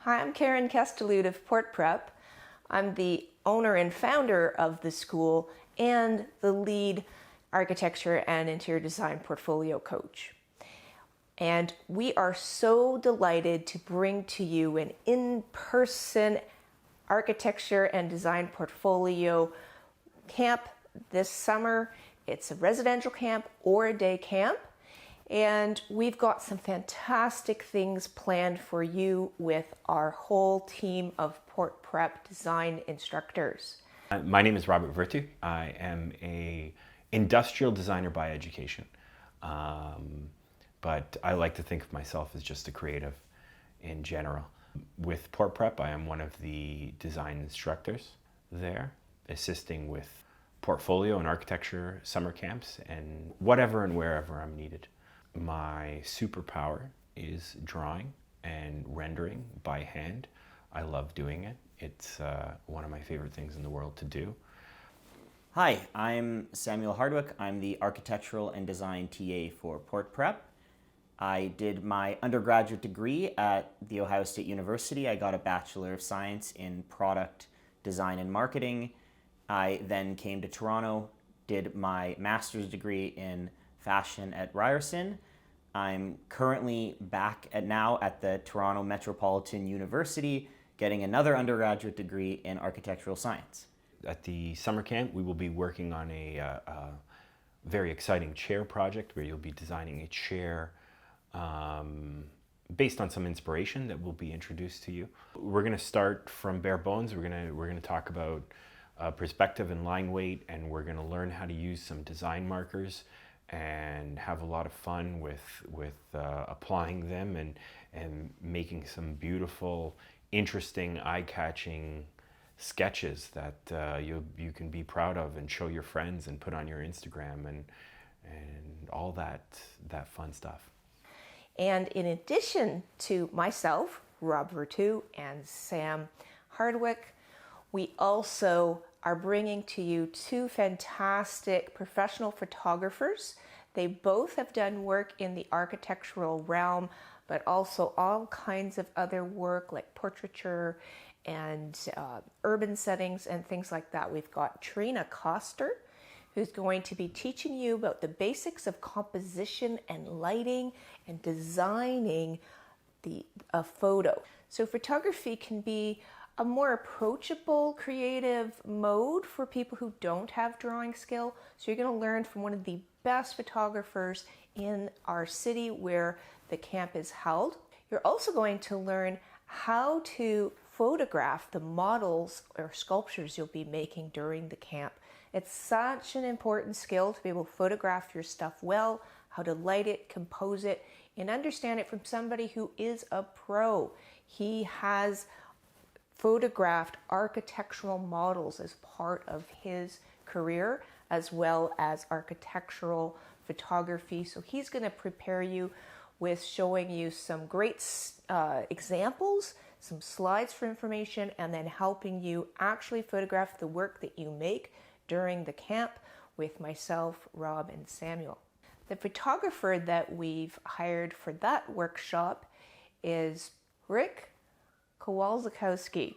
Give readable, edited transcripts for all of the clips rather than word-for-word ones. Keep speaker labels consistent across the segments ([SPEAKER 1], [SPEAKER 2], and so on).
[SPEAKER 1] Hi, I'm Karen Kestelud of Port Prep. I'm the owner and founder of the school and the lead architecture and interior design portfolio coach. And we are so delighted to bring to you an in-person architecture and design portfolio camp this summer. It's a residential camp or a day camp. And we've got some fantastic things planned for you with our whole team of Port Prep design instructors.
[SPEAKER 2] My name is Robert Vertu. I am an industrial designer by education, but I like to think of myself as just a creative in general. With Port Prep, I am one of the design instructors there, assisting with portfolio and architecture summer camps and whatever and wherever I'm needed. My superpower is drawing and rendering by hand. I love doing it. It's one of my favorite things in the world to do.
[SPEAKER 3] Hi, I'm Samuel Hardwick. I'm the architectural and design TA for Port Prep. I did my undergraduate degree at The Ohio State University. I got a Bachelor of Science in Product Design and Marketing. I then came to Toronto, did my master's degree in fashion at Ryerson. I'm currently back now at the Toronto Metropolitan University getting another undergraduate degree in architectural science.
[SPEAKER 2] At the summer camp, we will be working on a very exciting chair project where you'll be designing a chair based on some inspiration that will be introduced to you. We're going to start from bare bones. We're going to talk about perspective and line weight, and we're going to learn how to use some design markers and have a lot of fun with applying them and making some beautiful, interesting, eye-catching sketches that you can be proud of and show your friends and put on your Instagram and all that fun stuff.
[SPEAKER 1] And in addition to myself, Rob Vertu, and Sam Hardwick, we also are bringing to you two fantastic professional photographers. They both have done work in the architectural realm, but also all kinds of other work like portraiture and urban settings and things like that. We've got Trina Koster, who's going to be teaching you about the basics of composition and lighting and designing a photo. So photography can be a more approachable creative mode for people who don't have drawing skill. So you're going to learn from one of the best photographers in our city where the camp is held. You're also going to learn how to photograph the models or sculptures you'll be making during the camp. It's such an important skill to be able to photograph your stuff well, how to light it, compose it, and understand it from somebody who is a pro. He has photographed architectural models as part of his career, as well as architectural photography. So he's going to prepare you with showing you some great examples, some slides for information, and then helping you actually photograph the work that you make during the camp with myself, Rob, and Samuel. The photographer that we've hired for that workshop is Rick Kowalczykowski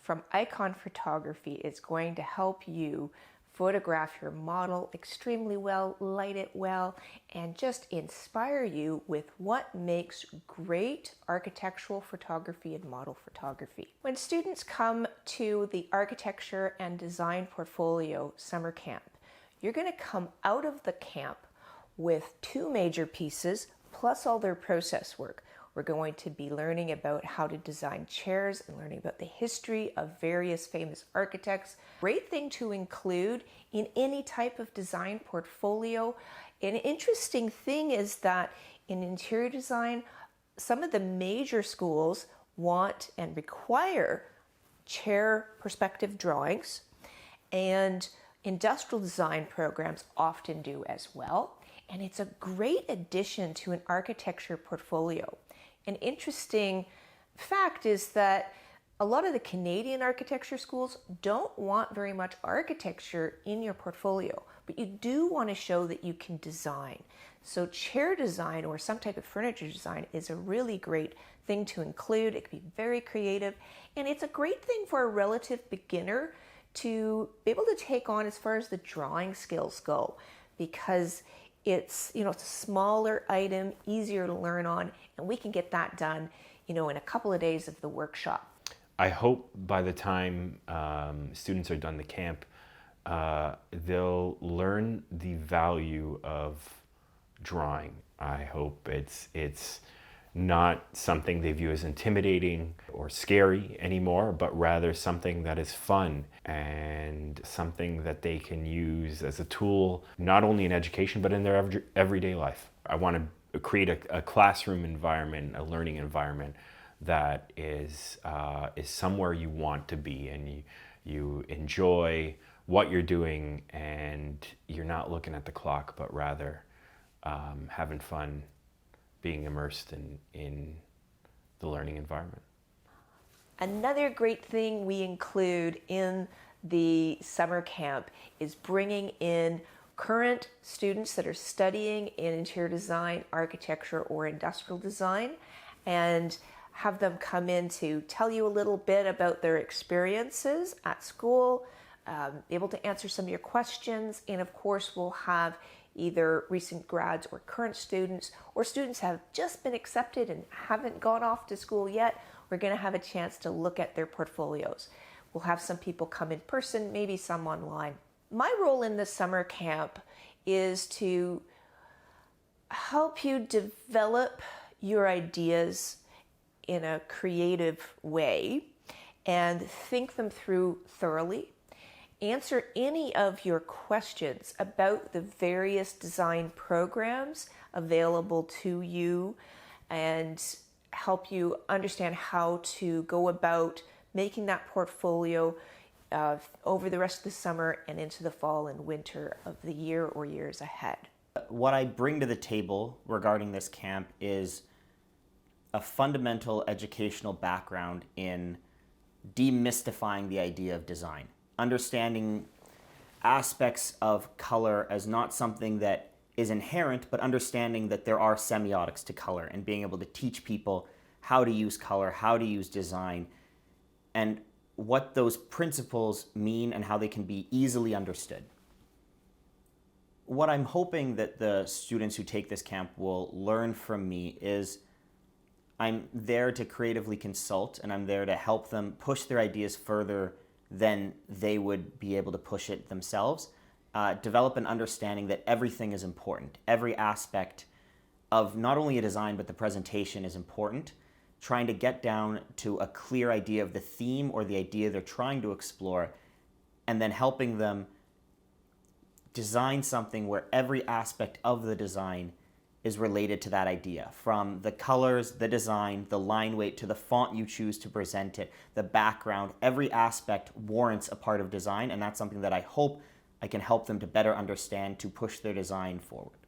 [SPEAKER 1] from Icon Photography. Is going to help you photograph your model extremely well, light it well, and just inspire you with what makes great architectural photography and model photography. When students come to the Architecture and Design Portfolio Summer Camp, you're going to come out of the camp with two major pieces, plus all their process work. We're going to be learning about how to design chairs and learning about the history of various famous architects. Great thing to include in any type of design portfolio. An interesting thing is that in interior design, some of the major schools want and require chair perspective drawings, and industrial design programs often do as well. And it's a great addition to an architecture portfolio. An interesting fact is that a lot of the Canadian architecture schools don't want very much architecture in your portfolio, but you do want to show that you can design. So chair design or some type of furniture design is a really great thing to include. It can be very creative, and it's a great thing for a relative beginner to be able to take on as far as the drawing skills go, because it's, you know, it's a smaller item, easier to learn on, and we can get that done, you know, in a couple of days of the workshop.
[SPEAKER 2] I hope by the time students are done the camp, they'll learn the value of drawing. I hope it's not something they view as intimidating or scary anymore, but rather something that is fun and something that they can use as a tool, not only in education, but in their everyday life. I want to create a classroom environment, a learning environment that is somewhere you want to be, and you enjoy what you're doing, and you're not looking at the clock, but rather having fun, being immersed in the learning environment.
[SPEAKER 1] Another great thing we include in the summer camp is bringing in current students that are studying in interior design, architecture, or industrial design, and have them come in to tell you a little bit about their experiences at school, able to answer some of your questions, and of course we'll have either recent grads or current students, or students have just been accepted and haven't gone off to school yet. We're going to have a chance to look at their portfolios. We'll have some people come in person, maybe some online. My role in the summer camp is to help you develop your ideas in a creative way and think them through thoroughly. Answer any of your questions about the various design programs available to you, and help you understand how to go about making that portfolio over the rest of the summer and into the fall and winter of the year or years ahead.
[SPEAKER 3] What I bring to the table regarding this camp is a fundamental educational background in demystifying the idea of design. Understanding aspects of color as not something that is inherent, but understanding that there are semiotics to color, and being able to teach people how to use color, how to use design, and what those principles mean and how they can be easily understood. What I'm hoping that the students who take this camp will learn from me is I'm there to creatively consult, and I'm there to help them push their ideas further than they would be able to push it themselves. Develop an understanding that everything is important. Every aspect of not only a design, but the presentation is important. Trying to get down to a clear idea of the theme or the idea they're trying to explore, and then helping them design something where every aspect of the design is related to that idea, from the colors, the design, the line weight, to the font you choose to present it, the background. Every aspect warrants a part of design, and that's something that I hope I can help them to better understand to push their design forward.